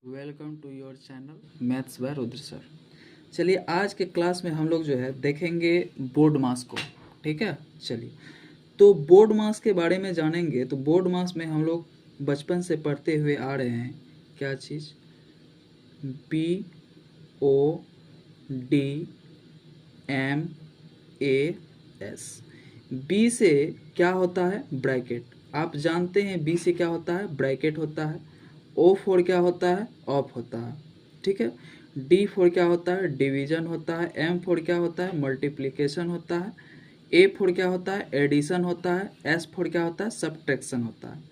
Welcome to your channel maths by Rudra sir. चलिए आज के क्लास में हम लोग जो है देखेंगे बोर्ड मास को। ठीक है, चलिए तो बोर्ड मास के बारे में जानेंगे। तो बोर्ड मास में हम लोग बचपन से पढ़ते हुए आ रहे हैं क्या चीज़, BODMAS। बी से क्या होता है, ब्रैकेट। आप जानते हैं बी से क्या होता है, ब्रैकेट होता है। O फोर क्या होता है, ऑफ होता है। ठीक है, D फोर क्या होता है, डिवीजन होता है। M फोर क्या होता है, मल्टीप्लिकेशन होता है। A फोर क्या होता है, एडिशन होता है। S फोर क्या होता है, सब्ट्रैक्शन होता है।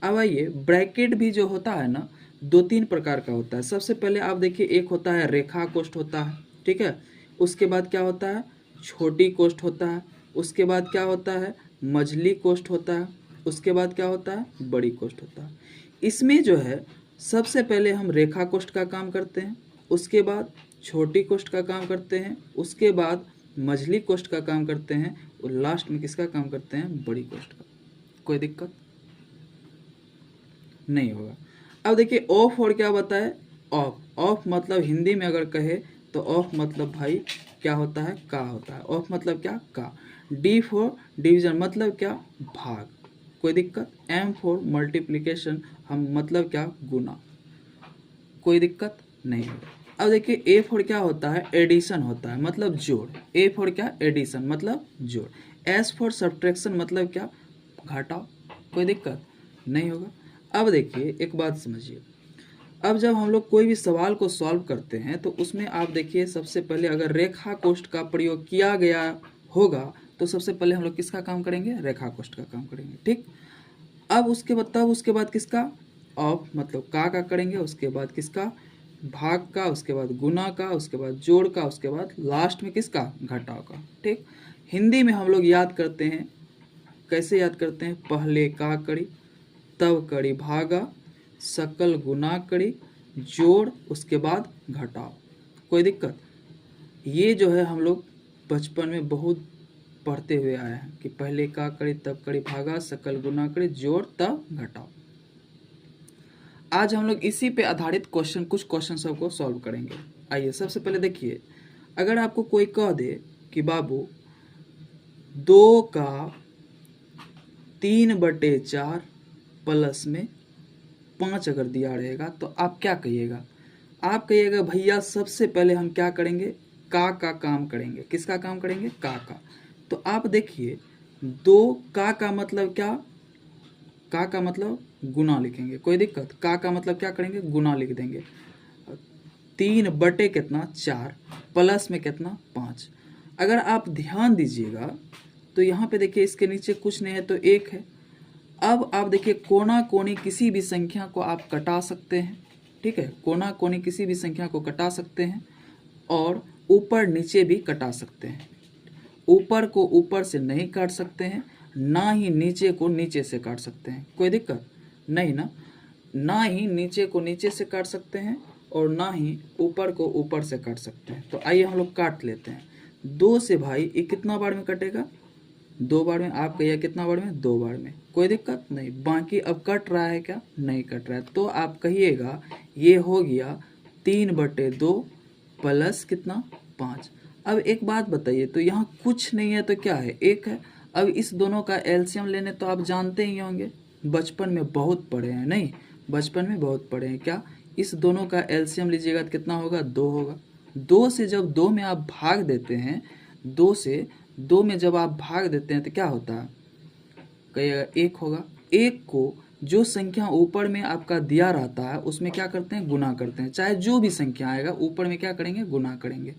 अब आइए, ब्रैकेट भी जो होता है ना, दो तीन प्रकार का होता है। सबसे पहले आप देखिए, एक होता है रेखा कोष्ठ होता है। ठीक है, उसके बाद क्या होता है, छोटी कोष्ठ होता है। उसके बाद क्या होता है, मझली कोष्ठ होता है। उसके बाद क्या होता है, बड़ी कोष्ठ होता है। इसमें जो है सबसे पहले हम रेखा कोष्ठ का काम करते हैं, उसके बाद छोटी कोष्ठ का काम करते हैं, उसके बाद मझली कोष्ठ का काम करते हैं, और लास्ट में किसका काम करते हैं, बड़ी कोष्ठ का। कोई दिक्कत नहीं होगा। अब देखिए ऑफ और क्या बताए, ऑफ। ऑफ मतलब हिंदी में अगर कहे तो ऑफ मतलब भाई क्या होता है, का होता है। ऑफ मतलब क्या, का। डी फॉर डिवीजन मतलब क्या, भाग। कोई दिक्कत। एम फॉर मल्टीप्लिकेशन, हम मतलब क्या, गुना। कोई दिक्कत नहीं होगा। अब देखिए ए फॉर क्या होता है, एडिशन होता है, मतलब जोड़। ए फॉर क्या, एडिशन मतलब जोड़। एस फॉर सब्ट्रैक्शन मतलब क्या, घटाओ। कोई दिक्कत नहीं होगा। अब देखिए एक बात समझिए, अब जब हम लोग कोई भी सवाल को सॉल्व करते हैं तो उसमें आप देखिए सबसे पहले अगर रेखा कोष्ठ का प्रयोग किया गया होगा तो सबसे पहले हम लोग किसका काम करेंगे, रेखा कोष्ठ का काम करेंगे। ठीक, अब उसके बाद किसका, ऑफ मतलब का करेंगे। उसके बाद किसका, भाग का। उसके बाद गुना का। उसके बाद जोड़ का। उसके बाद लास्ट में किसका, घटाव का। ठीक, हिंदी में हम लोग याद करते हैं, कैसे याद करते हैं, पहले का करी, तब करी भागा, सकल गुना करी, जोड़, उसके बाद घटाव। कोई दिक्कत। ये जो है हम लोग बचपन में बहुत पढ़ते हुए आए हैं कि पहले का करी, तब करी भागा, सकल गुना करी, जोड़, तब घटाव। आज हम लोग इसी पे आधारित कुछ क्वेश्चन सबको सॉल्व करेंगे। आइए सबसे पहले देखिए, अगर आपको कोई कह दे कि बाबू 2 का 3/4 प्लस में 5 अगर दिया रहेगा तो आप क्या कहिएगा। आप कहिएगा भैया सबसे पहले हम क्या करेंगे, का काम करेंगे। किसका काम करेंगे, का। तो आप देखिए 2 का मतलब क्या, का मतलब गुना लिखेंगे। कोई दिक्कत, का मतलब क्या करेंगे, गुना लिख देंगे। 3 बटे कितना, 4, प्लस में कितना, 5। अगर आप ध्यान दीजिएगा तो यहाँ पे देखिए इसके नीचे कुछ नहीं है तो 1 है। अब आप देखिए कोना कोनी किसी भी संख्या को आप कटा सकते हैं। ठीक है, कोना कोनी किसी भी संख्या को कटा सकते हैं और ऊपर नीचे भी कटा सकते हैं। ऊपर को ऊपर से नहीं काट सकते हैं, ना ही नीचे को नीचे से काट सकते हैं। कोई दिक्कत नहीं ना ही नीचे को नीचे से काट सकते हैं और ना ही ऊपर को ऊपर से काट सकते हैं। तो आइए हम लोग काट लेते हैं। 2 से भाई ये कितना बार में कटेगा, 2 बार में। आप कहिए कितना बार में, 2 बार में। कोई दिक्कत नहीं। बाकी अब कट रहा है क्या, नहीं कट रहा है। तो आप कहिएगा ये हो गया 3/2 प्लस कितना, 5। अब एक बात बताइए, तो यहाँ कुछ नहीं है तो क्या है, 1 है। अब इस दोनों का एलसीएम लेने तो आप जानते ही होंगे, बचपन में बहुत पढ़े हैं। नहीं, बचपन में बहुत पढ़े हैं क्या, इस दोनों का एलसीएम लीजिएगा तो कितना होगा, 2 होगा। 2 से जब 2 में आप भाग देते हैं, 2 से 2 में जब आप भाग देते हैं तो क्या होता है, कहिएगा 1 होगा। 1 को जो संख्या ऊपर में आपका दिया रहता है उसमें क्या करते हैं, गुना करते हैं। चाहे जो भी संख्या आएगा ऊपर में क्या करेंगे, गुना करेंगे।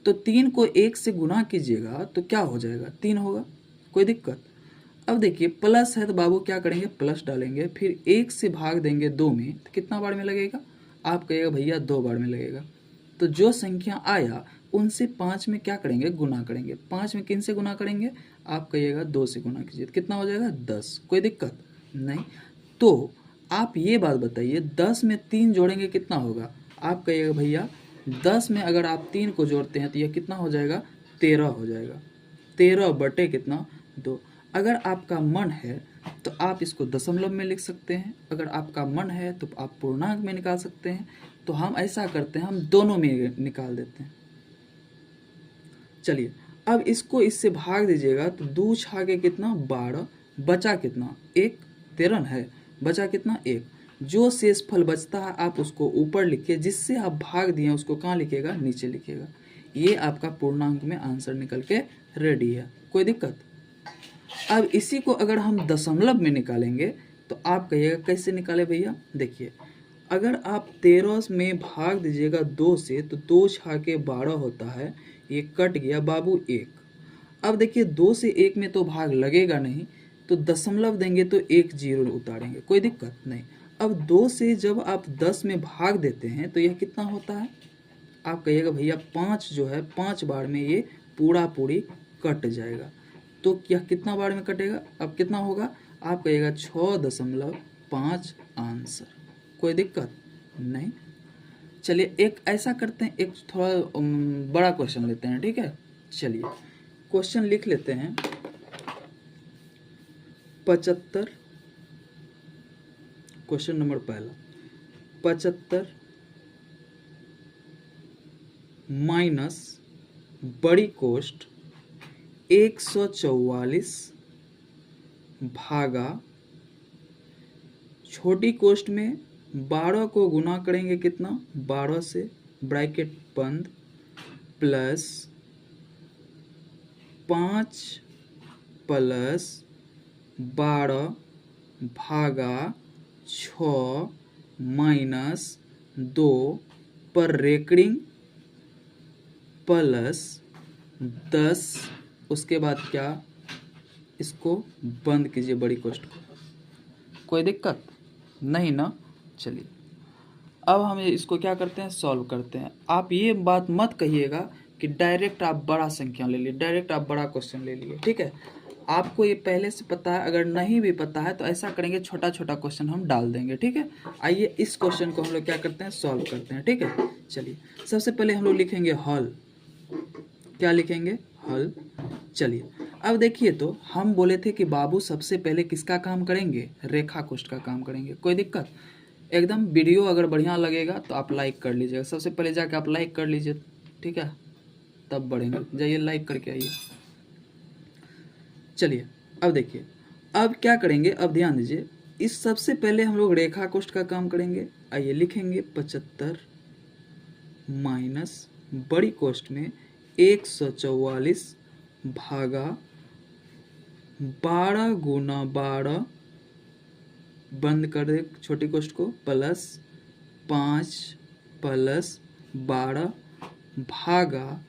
तो 3 को 1 से गुना कीजिएगा तो क्या हो जाएगा, 3 होगा। कोई दिक्कत। अब देखिए प्लस है तो बाबू क्या करेंगे, प्लस डालेंगे, फिर 1 से भाग देंगे 2 में तो कितना बार में लगेगा, आप कहिएगा भैया 2 बार में लगेगा। तो जो संख्या आया उनसे 5 में क्या करेंगे, गुना करेंगे। 5 में किन से गुना करेंगे, आप कहिएगा 2 से गुना कीजिए तो कितना हो जाएगा, 10। कोई दिक्कत नहीं। तो आप ये बात बताइए 10 में 3 जोड़ेंगे कितना होगा, आप कहिएगा भैया 10 में अगर आप 3 को जोड़ते हैं तो यह कितना हो जाएगा, 13 हो जाएगा। 13 बटे कितना, 2। अगर आपका मन है तो आप इसको दशमलव में लिख सकते हैं। अगर आपका मन है तो आप पूर्णांक में निकाल सकते हैं। तो हम ऐसा करते हैं, हम दोनों में निकाल देते हैं। चलिए, अब इसको इससे भाग दीजिएगा तो 2 छाके कितना 12, बचा कितना 1, 13 है, बचा कितना 1। जो शेषफल बचता है आप उसको ऊपर लिखिए, जिससे आप भाग दिए उसको कहाँ लिखिएगा, नीचे लिखिएगा। ये आपका पूर्णांक में आंसर निकल के रेडी है, कोई दिक्कत। अब इसी को अगर हम दशमलव में निकालेंगे तो आप कहिएगा कैसे निकाले भैया। देखिए, अगर आप 13 में भाग दीजिएगा 2 से तो 2 छाके 12 होता है, ये कट गया बाबू 1। अब देखिए 2 से 1 में तो भाग लगेगा नहीं, तो दशमलव देंगे तो 1 0 उतारेंगे, कोई दिक्कत नहीं। अब 2 से जब आप 10 में भाग देते हैं तो यह कितना होता है, आप कहिएगा भैया 5 जो है 5 बार में ये पूरा पूरी कट जाएगा। तो यह कितना बार में कटेगा, अब कितना होगा, आप कहिएगा 6.5 आंसर, कोई दिक्कत नहीं। चलिए एक ऐसा करते हैं, एक थोड़ा बड़ा क्वेश्चन लेते हैं, ठीक है। चलिए क्वेश्चन लिख लेते हैं। 75, क्वेश्चन नंबर पहला, 75 माइनस बड़ी कोष्ठ 144 भागा छोटी कोष्ठ में 12 को गुना करेंगे कितना 12 से, ब्रैकेट बंद, प्लस 5 प्लस 12 भागा 6 माइनस 2 पर रेकरिंग प्लस 10, उसके बाद क्या, इसको बंद कीजिए बड़ी कोष्ठ को, कोई दिक्कत नहीं ना। चलिए अब हम इसको क्या करते हैं, सॉल्व करते हैं। आप ये बात मत कहिएगा कि डायरेक्ट आप बड़ा संख्या ले लिए, डायरेक्ट आप बड़ा क्वेश्चन ले लिए, ठीक है। आपको ये पहले से पता है, अगर नहीं भी पता है तो ऐसा करेंगे छोटा छोटा क्वेश्चन हम डाल देंगे, ठीक है। आइए इस क्वेश्चन को हम लोग क्या करते हैं, सॉल्व करते हैं, ठीक है। चलिए सबसे पहले हम लोग लिखेंगे हल, क्या लिखेंगे, हल। चलिए अब देखिए, तो हम बोले थे कि बाबू सबसे पहले किसका काम करेंगे, रेखा कोष्ठ का काम करेंगे, कोई दिक्कत एकदम। वीडियो अगर बढ़िया लगेगा तो आप लाइक कर लीजिएगा, सबसे पहले जाके आप लाइक कर लीजिए, ठीक है, तब बढ़ेंगे। जाइए लाइक करके आइए। चलिए अब देखिए, अब क्या करेंगे, अब ध्यान दीजिए, इस सबसे पहले हम लोग रेखा कोष्ठ का काम करेंगे। आइए लिखेंगे 75 माइनस बड़ी कोष्ठ में 144 भागा 12 गुना 12, बंद कर दे छोटी कोष्ठ को, प्लस 5 प्लस 12 भागा,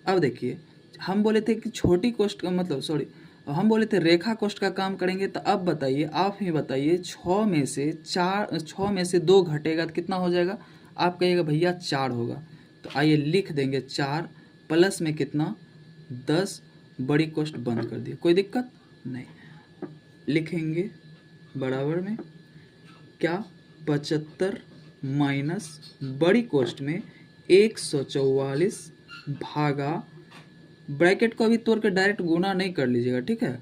अब देखिए हम बोले थे कि छोटी कोष्ठ का मतलब सॉरी, हम बोले थे रेखा कोष्ठ का काम करेंगे। तो अब बताइए, आप ही बताइए, 6 में से 2 घटेगा तो कितना हो जाएगा, आप कहिएगा भैया 4 होगा। तो आइए लिख देंगे 4 प्लस में कितना 10, बड़ी कोष्ठ बंद कर दिए, कोई दिक्कत नहीं। लिखेंगे बराबर में क्या, 75 माइनस बड़ी कोष्ठ में 144 भागा, ब्रैकेट को अभी तोड़ के डायरेक्ट गुना नहीं कर लीजिएगा, ठीक है।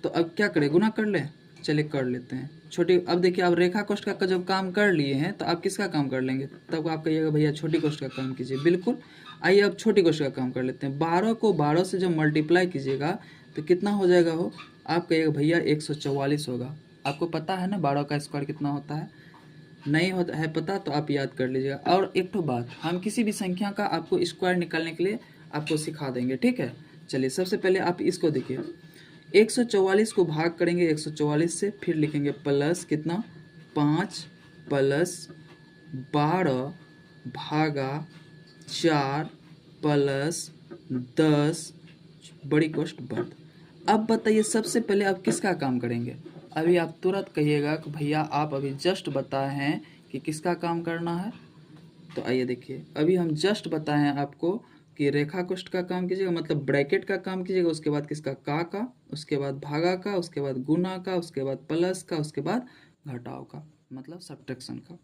तो अब क्या करें, गुना कर लें, चलिए कर लेते हैं छोटी। अब देखिए आप रेखा कोष्ठ का जब काम कर लिए हैं तो आप किसका काम कर लेंगे, तब आप कहिएगा भैया छोटी कोष्ठ का काम कीजिए, बिल्कुल। आइए अब छोटी कोष्ठ का काम कर लेते हैं। 12 को 12 से जब मल्टीप्लाई कीजिएगा तो कितना हो जाएगा, हो आप कहिएगा भैया 144 होगा। आपको पता है ना 12 का स्क्वायर कितना होता है, नहीं होता है पता तो आप याद कर लीजिएगा। और एक तो बात, हम किसी भी संख्या का आपको स्क्वायर निकालने के लिए आपको सिखा देंगे, ठीक है। चलिए सबसे पहले आप इसको देखिए, 144 को भाग करेंगे 144 से, फिर लिखेंगे प्लस कितना 5 प्लस 12 भागा 4 प्लस 10, बड़ी कोष्ठ बंद। अब बताइए सबसे पहले आप किसका काम करेंगे, अभी आप तुरंत कहिएगा कि भैया आप अभी जस्ट बताए हैं कि किसका काम करना है। तो आइए देखिए, अभी हम जस्ट बताए हैं आपको कि रेखा कोष्ठ का काम कीजिएगा, मतलब ब्रैकेट का काम कीजिएगा, उसके बाद किसका का, उसके बाद भागा का, उसके बाद गुना का, उसके बाद प्लस का, उसके बाद घटाव का, मतलब सब्ट्रैक्शन का।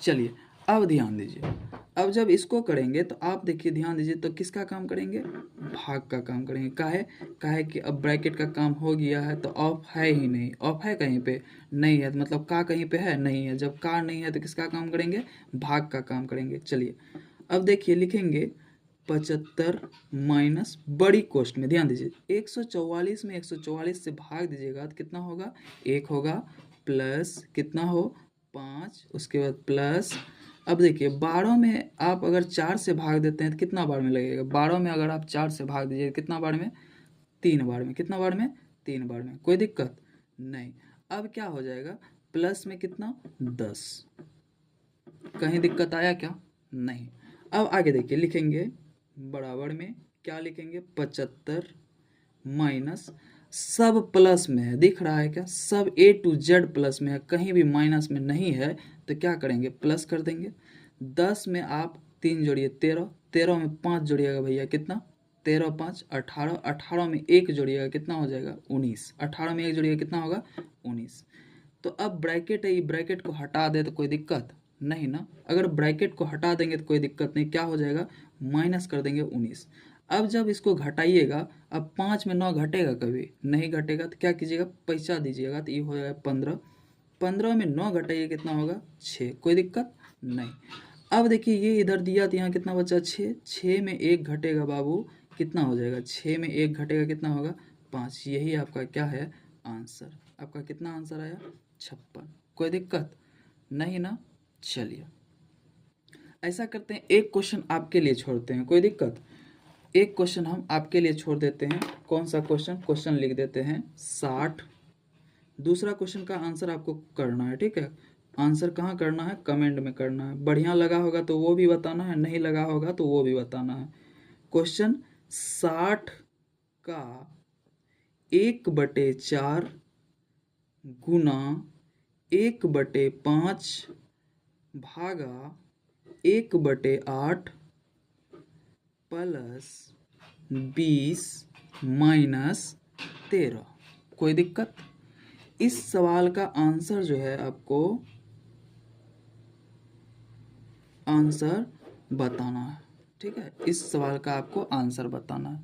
चलिए अब ध्यान दीजिए, अब जब इसको करेंगे तो आप देखिए ध्यान दीजिए, तो किसका काम करेंगे, भाग का काम करेंगे। काहे कि अब ब्रैकेट का काम हो गया है तो ऑफ है ही नहीं, ऑफ है कहीं पे नहीं है, मतलब का कहीं पे है नहीं है। जब का नहीं है तो किसका काम करेंगे, भाग का काम करेंगे। चलिए अब देखिए लिखेंगे 75 माइनस बड़ी कोष्ठ में, ध्यान दीजिए 144 में 144 से भाग दीजिएगा तो कितना होगा, 1 होगा, प्लस कितना हो 5, उसके बाद प्लस। अब देखिए 12 में आप अगर 4 से भाग देते हैं तो कितना बार में लगेगा, 12 में अगर आप 4 से भाग दीजिए कितना बार में, 3 बार में। कितना बार में, 3 बार में। कोई दिक्कत नहीं। अब क्या हो जाएगा, प्लस में कितना 10, कहीं दिक्कत आया क्या, नहीं। अब आगे देखिए लिखेंगे बराबर में क्या लिखेंगे, 75 माइनस, सब प्लस में है, दिख रहा है क्या, सब A to Z प्लस में है, कहीं भी माइनस में नहीं है। तो क्या करेंगे, प्लस कर देंगे। 10 में आप 3 जोड़िए 13, 13 में 5 जोड़िएगा भैया कितना, 13 5 18, 18 में 1 जोड़िएगा कितना हो जाएगा 19, 18 में 1 जोड़िएगा कितना होगा 19। तो अब ब्रैकेट है, ये ब्रैकेट को हटा दे तो कोई दिक्कत नहीं ना, अगर ब्रैकेट को हटा देंगे तो कोई दिक्कत नहीं, क्या हो जाएगा माइनस कर देंगे 19। अब जब इसको घटाइएगा, अब 5 में 9 घटेगा, कभी नहीं घटेगा तो क्या कीजिएगा, पैसा दीजिएगा तो ये हो जाएगा 15, 15 में 9 घटाइए कितना होगा 6, कोई दिक्कत नहीं। अब देखिए ये इधर दिया तो यहाँ कितना बचा 6, 6 में 1 घटेगा बाबू कितना हो जाएगा, 6 में 1 घटेगा कितना होगा 5। यही आपका क्या है आंसर, आपका कितना आंसर आया 56, कोई दिक्कत नहीं ना। चलिए ऐसा करते हैं, एक क्वेश्चन आपके लिए छोड़ते हैं, कोई दिक्कत, एक क्वेश्चन हम आपके लिए छोड़ देते हैं। कौन सा क्वेश्चन, क्वेश्चन लिख देते हैं 60। दूसरा क्वेश्चन का आंसर आपको करना है, ठीक है। आंसर कहाँ करना है, कमेंट में करना है। बढ़िया लगा होगा तो वो भी बताना है, नहीं लगा होगा तो वो भी बताना है। क्वेश्चन 60 का 1/4 गुना 1/5 भागा 1/8 प्लस 20 माइनस 13, कोई दिक्कत। इस सवाल का आंसर जो है आपको आंसर बताना है, ठीक है। इस सवाल का आपको आंसर बताना है।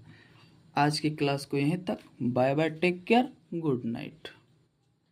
आज की क्लास को यहीं तक, bye bye, take care, good night.